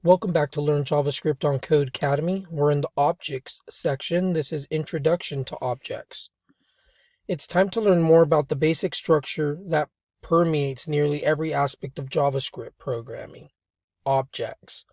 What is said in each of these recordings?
Welcome back to Learn JavaScript on Codecademy. We're in the Objects section. This is Introduction to Objects. It's time to learn more about the basic structure that permeates nearly every aspect of JavaScript programming. Objects.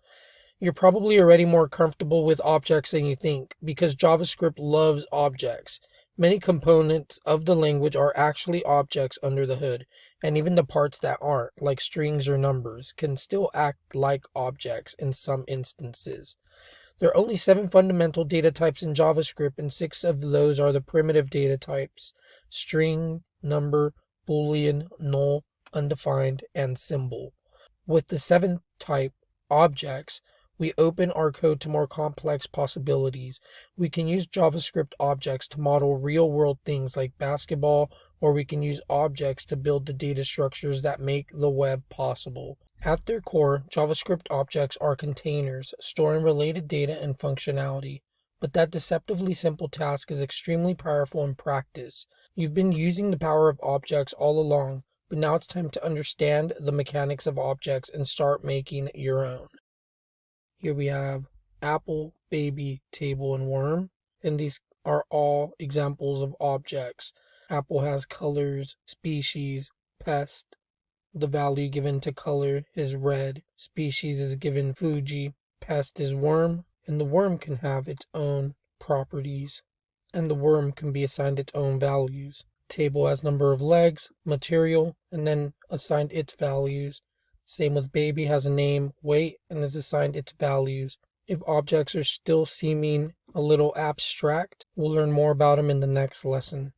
You're probably already more comfortable with objects than you think, because JavaScript loves objects. Many components of the language are actually objects under the hood, and even the parts that aren't, like strings or numbers, can still act like objects in some instances. There are only 7 fundamental data types in JavaScript, and 6 of those are the primitive data types: string, number, boolean, null, undefined, and symbol. With the 7th type, objects, we open our code to more complex possibilities. We can use JavaScript objects to model real-world things like basketball, or we can use objects to build the data structures that make the web possible. At their core, JavaScript objects are containers, storing related data and functionality. But that deceptively simple task is extremely powerful in practice. You've been using the power of objects all along, but now it's time to understand the mechanics of objects and start making your own. Here we have apple, baby, table, and worm, and these are all examples of objects. Apple has colors, species, pest. The value given to color is red. Species is given Fuji. Pest is worm, and the worm can have its own properties, and the worm can be assigned its own values. Table has number of legs, material, and then assigned its values. Same with baby, has a name, weight, and is assigned its values. If objects are still seeming a little abstract, we'll learn more about them in the next lesson.